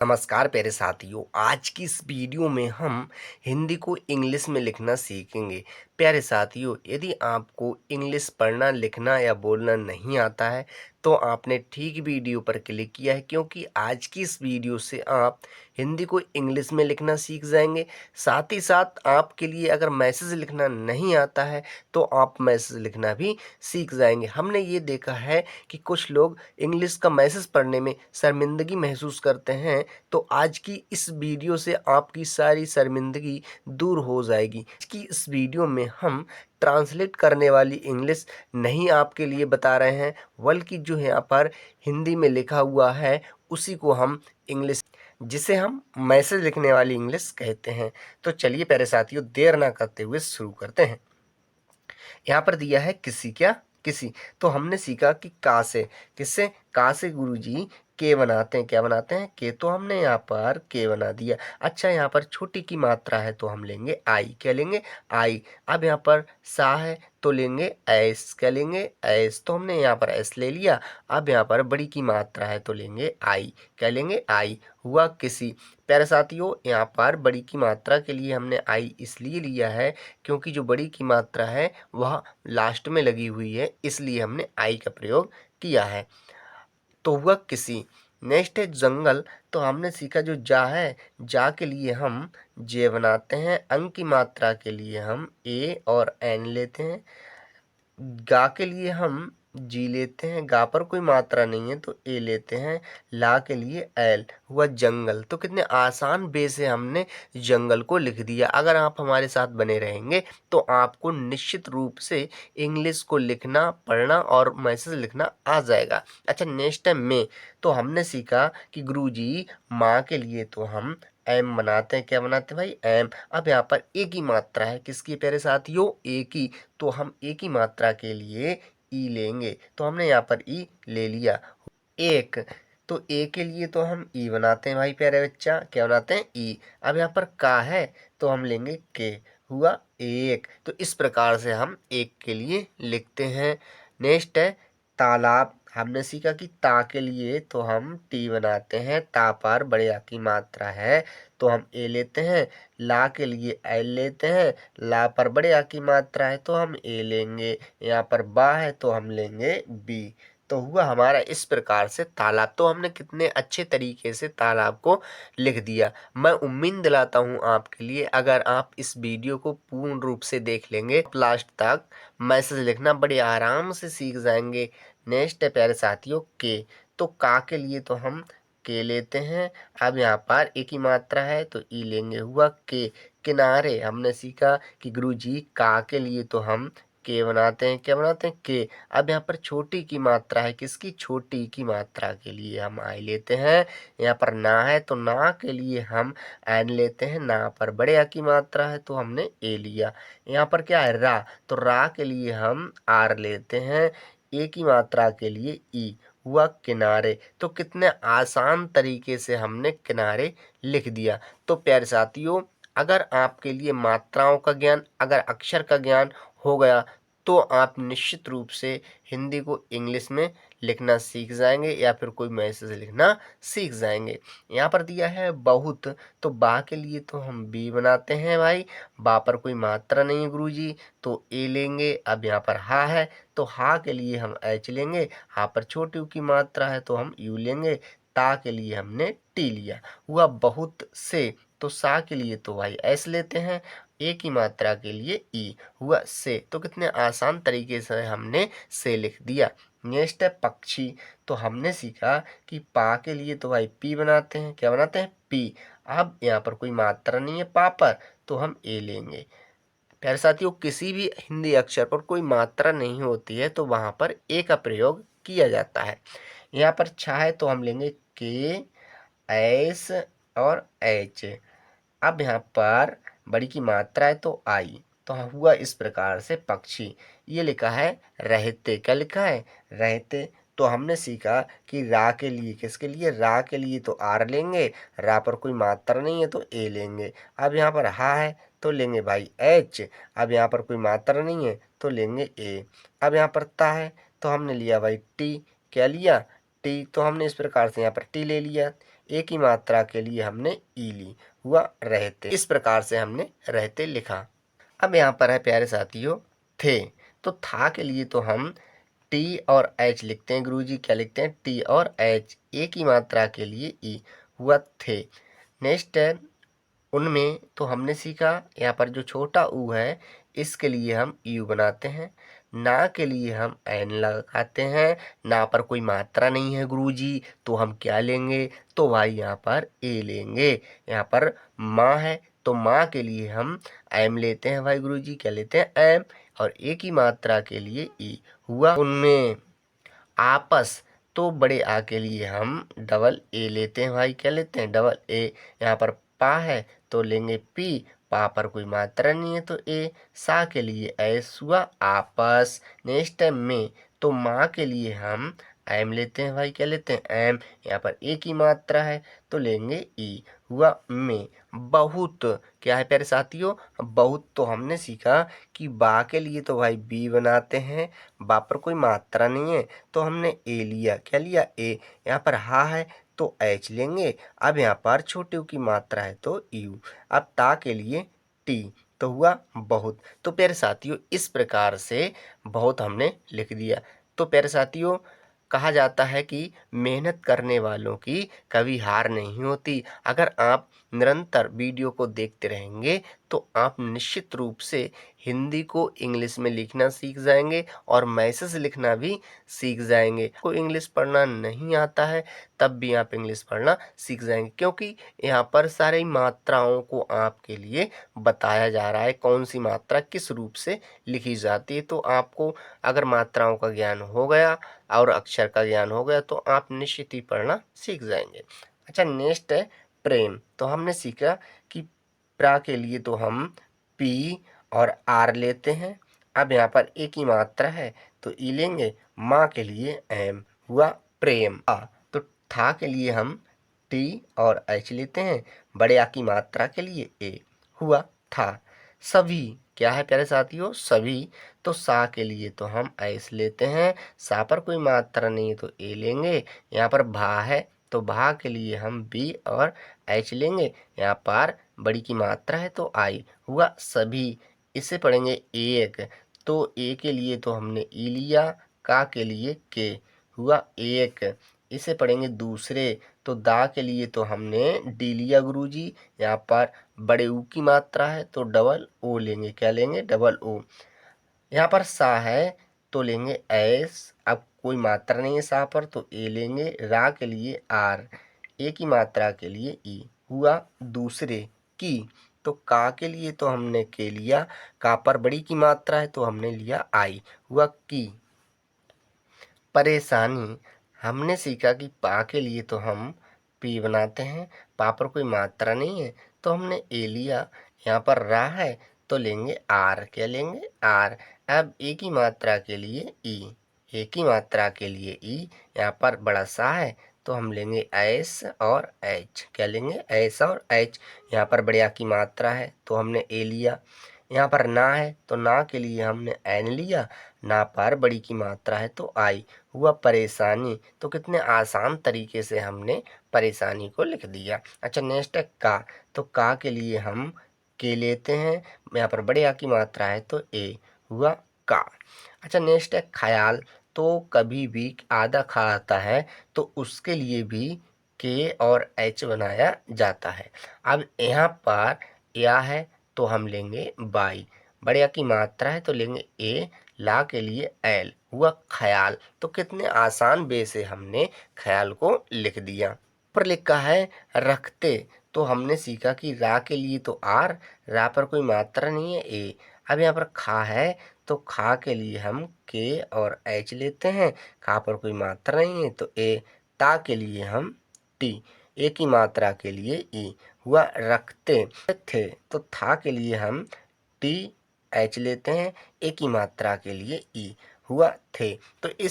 नमस्कार प्यारे साथियों। आज की इस वीडियो में हम हिंदी को इंग्लिश में लिखना सीखेंगे। प्यारे साथियों, यदि आपको इंग्लिश पढ़ना, लिखना या बोलना नहीं आता है तो आपने ठीक वीडियो पर क्लिक किया है, क्योंकि आज की इस वीडियो से आप हिंदी को इंग्लिश में लिखना सीख जाएंगे। साथ ही साथ आपके लिए अगर मैसेज लिखना नहीं आता है तो आप मैसेज लिखना भी सीख जाएंगे। हमने ये देखा है कि कुछ लोग इंग्लिश का मैसेज पढ़ने में शर्मिंदगी महसूस करते हैं, तो आज की इस वीडियो से आपकी सारी शर्मिंदगी दूर हो जाएगी। आज की इस वीडियो में हम ट्रांसलेट करने वाली इंग्लिश नहीं आपके लिए बता रहे हैं, बल्कि जो यहाँ पर हिंदी में लिखा हुआ है उसी को हम इंग्लिश, जिसे हम मैसेज लिखने वाली इंग्लिश कहते हैं। तो चलिए प्यारे साथियों, देर ना करते हुए शुरू करते हैं। यहाँ पर दिया है किसी, क्या किसी, तो हमने सीखा कि का से, किससे, का से गुरुजी के बनाते हैं, क्या बनाते हैं, के, तो हमने यहाँ पर के बना दिया। अच्छा, यहाँ पर छोटी की मात्रा है तो हम लेंगे आई, क्या लेंगे, आई। अब यहाँ पर सा है तो लेंगे एस, क्या लेंगे, एस, तो हमने यहाँ पर एस ले लिया। अब यहाँ पर बड़ी की मात्रा है तो लेंगे आई, क्या लेंगे, आई। हुआ किसी। प्यारे साथियों, यहाँ पर बड़ी की मात्रा के लिए हमने आई इसलिए लिया है क्योंकि जो बड़ी की मात्रा है वह लास्ट में लगी हुई है, इसलिए हमने आई का प्रयोग किया है। तो हुआ किसी। नेक्स्ट है जंगल, तो हमने सीखा जो जा है, जा के लिए हम जे बनाते हैं, अंक की मात्रा के लिए हम ए और एन लेते हैं, गा के लिए हम जी लेते हैं, गा पर कोई मात्रा नहीं है तो ए लेते हैं, ला के लिए एल। हुआ जंगल। तो कितने आसान वे से हमने जंगल को लिख दिया। अगर आप हमारे साथ बने रहेंगे तो आपको निश्चित रूप से इंग्लिश को लिखना, पढ़ना और मैसेज लिखना आ जाएगा। अच्छा, नेक्स्ट है में, तो हमने सीखा कि गुरुजी माँ के लिए तो हम एम बनाते हैं, क्या बनाते हैं भाई, एम। अब यहाँ पर एक ही मात्रा है, किसकी प्यारे साथियों, एक ही, तो हम एक ही मात्रा के लिए ई लेंगे, तो हमने यहाँ पर ई ले लिया, एक। तो ए के लिए तो हम ई बनाते हैं भाई प्यारे बच्चा, क्या बनाते हैं, ई। अब यहाँ पर का है तो हम लेंगे के। हुआ एक। तो इस प्रकार से हम एक के लिए लिखते हैं। नेक्स्ट है तालाब, हमने सीखा कि ता के लिए तो हम टी बनाते हैं, ता पर बड़े आ की मात्रा है तो हम ए लेते हैं, ला के लिए एल लेते हैं, ला पर बड़े आ की मात्रा है तो हम ए लेंगे, यहाँ पर बा है तो हम लेंगे बी। तो हुआ हमारा इस प्रकार से तालाब। तो हमने कितने अच्छे तरीके से तालाब को लिख दिया। मैं उम्मीद दिलाता हूँ आपके लिए, अगर आप इस वीडियो को पूर्ण रूप से देख लेंगे लास्ट तक, मैसेज लिखना बड़े आराम से सीख जाएंगे। नेक्स्ट है प्यारे साथियों के, तो का के लिए तो हम के लेते हैं, अब यहाँ पर एक ही मात्रा है तो ई लेंगे। हुआ के। किनारे, हमने सीखा कि गुरुजी का के लिए तो हम के बनाते हैं, क्या बनाते हैं, के। अब यहाँ पर छोटी की मात्रा है, किसकी, छोटी की मात्रा के लिए हम आई लेते हैं। यहाँ पर ना है तो ना के लिए हम एन लेते हैं, ना पर बड़े आ की मात्रा है तो हमने ए लिया। यहाँ पर क्या है, रा, तो रा के लिए हम आर लेते हैं, ए की मात्रा के लिए ई। हुआ किनारे। तो कितने आसान तरीके से हमने किनारे लिख दिया। तो प्यारे साथियों, अगर आपके लिए मात्राओं का ज्ञान, अगर अक्षर का ज्ञान हो गया तो आप निश्चित रूप से हिंदी को इंग्लिश में लिखना सीख जाएंगे या फिर कोई मैसेज लिखना सीख जाएंगे। यहाँ पर दिया है बहुत, तो बा के लिए तो हम बी बनाते हैं भाई, बा पर कोई मात्रा नहीं है गुरुजी तो ए लेंगे। अब यहाँ पर हा है तो हा के लिए हम एच लेंगे, हा पर छोटी ऊ की मात्रा है तो हम यू लेंगे, ता के लिए हमने टी लिया। हुआ बहुत से, तो सा के लिए तो भाई एस लेते हैं, ए की मात्रा के लिए ई। हुआ से। तो कितने आसान तरीके से हमने से लिख दिया। नेक्स्ट है पक्षी, तो हमने सीखा कि पा के लिए तो भाई पी बनाते हैं, क्या बनाते हैं, पी। अब यहाँ पर कोई मात्रा नहीं है पा पर तो हम ए लेंगे। प्यारे साथियों, किसी भी हिंदी अक्षर पर कोई मात्रा नहीं होती है तो वहाँ पर ए का प्रयोग किया जाता है। यहाँ पर छा है तो हम लेंगे के, एस और एच। अब यहाँ पर बड़ी की मात्रा है तो आई, तो हुआ इस प्रकार से पक्षी। ये लिखा है रहते, क्या लिखा है, रहते। तो हमने सीखा कि रा के लिए, किसके लिए, रा के लिए तो आर लेंगे, रा पर कोई मात्रा नहीं है तो ए लेंगे। अब यहाँ पर हा है तो लेंगे भाई एच, अब यहाँ पर कोई मात्रा नहीं है तो लेंगे ए। अब यहाँ पर ता है तो हमने लिया भाई टी, क्या लिया, टी। तो हमने इस प्रकार से यहाँ पर टी ले लिया। ए की मात्रा के लिए हमने ई ली, हुआ रहते। इस प्रकार से हमने रहते लिखा। अब यहाँ पर है प्यारे साथियों थे, तो था के लिए तो हम टी और एच लिखते हैं गुरुजी। क्या लिखते हैं? टी और एच। ए की मात्रा के लिए ई, हुआ थे। नेक्स्ट है उनमें, तो हमने सीखा यहाँ पर जो छोटा ऊ है इसके लिए हम यू बनाते हैं, ना के लिए हम एन लगाते हैं। ना पर कोई मात्रा नहीं है गुरुजी, तो हम क्या लेंगे? तो भाई यहाँ पर ए लेंगे। यहाँ पर माँ है तो माँ के लिए हम एम लेते हैं भाई गुरुजी। क्या लेते हैं? एम। और ए की मात्रा के लिए ई, हुआ उनमें। आपस, तो बड़े आ के लिए हम डबल ए लेते हैं भाई। क्या लेते हैं? Double A. यहाँ पर पा है तो लेंगे पी, पा पर कोई मात्रा नहीं है तो ए। सा के लिए ऐस, हुआ आपस। नेक्स्ट है में, तो माँ के लिए हम एम लेते हैं भाई। क्या लेते हैं? एम। यहाँ पर ए की मात्रा है तो लेंगे ई, हुआ में। बहुत, क्या है प्यारे साथियों? बहुत, तो हमने सीखा कि बा के लिए तो भाई बी बनाते हैं, बा पर कोई मात्रा नहीं है तो हमने ए लिया। क्या लिया? ए। यहाँ पर हा है तो एच लेंगे। अब यहाँ पर छोटे ऊ की मात्रा है तो यू। अब ता के लिए टी, तो हुआ बहुत। तो प्यारे साथियों इस प्रकार से बहुत हमने लिख दिया। तो प्यारे साथियों कहा जाता है कि मेहनत करने वालों की कभी हार नहीं होती। अगर आप निरंतर वीडियो को देखते रहेंगे तो आप निश्चित रूप से हिंदी को इंग्लिश में लिखना सीख जाएंगे और मैसेज लिखना भी सीख जाएंगे। को इंग्लिश पढ़ना नहीं आता है तब भी आप इंग्लिश पढ़ना सीख जाएंगे, क्योंकि यहाँ पर सारी मात्राओं को आपके लिए बताया जा रहा है कौन सी मात्रा किस रूप से लिखी जाती है। तो आपको अगर मात्राओं का ज्ञान हो गया और अक्षर का ज्ञान हो गया तो आप निश्चित ही पढ़ना सीख जाएंगे। अच्छा नेक्स्ट है प्रेम। तो हमने सीखा कि प्रा के लिए तो हम पी और आर लेते हैं। अब यहाँ पर ए की मात्रा है तो ई लेंगे, माँ के लिए एम, हुआ प्रेम। तो था के लिए हम टी और एच लेते हैं, बड़े आ की मात्रा के लिए ए, हुआ था। सभी, क्या है प्यारे साथियों? सभी, तो सा के लिए तो हम एस लेते हैं, सा पर कोई मात्रा नहीं है तो ए लेंगे। यहाँ पर भा है तो भा के लिए हम बी और एच लेंगे। यहाँ पर बड़ी की मात्रा है तो आई, हुआ सभी। इसे पढ़ेंगे एक, तो ए के लिए तो हमने ई लिया, का के लिए के, हुआ एक। इसे पढ़ेंगे दूसरे, तो दा के लिए तो हमने डी लिया गुरुजी। यहाँ पर बड़े ऊ की मात्रा है तो डबल ओ लेंगे। क्या लेंगे? Double O. यहाँ पर सा है तो लेंगे एस, अब कोई मात्रा नहीं है सा पर तो ए लेंगे। रा के लिए आर, ए की मात्रा के लिए ई, हुआ दूसरे की। तो का के लिए तो हमने के लिया, का पर बड़ी की मात्रा है तो हमने लिया आई, हुआ की। परेशानी, हमने सीखा कि पा के लिए तो हम पी बनाते हैं, पा पर कोई मात्रा नहीं है तो हमने ए लिया। यहाँ पर रा है तो लेंगे आर। क्या लेंगे? आर। अब ए की मात्रा के लिए ई, ए की मात्रा के लिए ई। यहाँ पर बड़ा सा है तो हम लेंगे एस और एच। क्या लेंगे? एस और एच। यहाँ पर बड़े आ की मात्रा है तो हमने ए लिया। यहाँ पर ना है तो ना के लिए हमने एन लिया, ना पर बड़ी की मात्रा है तो आई, हुआ परेशानी। तो कितने आसान तरीके से हमने परेशानी को लिख दिया। अच्छा नेक्स्ट है का। तो का के लिए हम के लेते हैं, यहाँ पर बड़े आ की मात्रा है तो ए, हुआ का। अच्छा नेक्स्ट है ख्याल। तो कभी भी आधा खा आता है तो उसके लिए भी के और एच बनाया जाता है। अब यहाँ पर या है तो हम लेंगे बाई, बड़े आ की मात्रा है तो लेंगे ए, ला के लिए एल, हुआ ख्याल। तो कितने आसान वे से हमने ख्याल को लिख दिया। पर लिखा है रखते। तो हमने सीखा कि रा के लिए तो आर, रा पर कोई मात्रा नहीं है ए। अब यहाँ पर खा है तो खा के लिए हम के और एच लेते हैं, खा पर कोई मात्रा नहीं है तो ए। ता के लिए हम टी, ए की मात्रा के लिए ई, हुआ रखते। थे, तो था के लिए हम टी एच लेते हैं, ए की मात्रा के लिए ई, हुआ थे। तो इस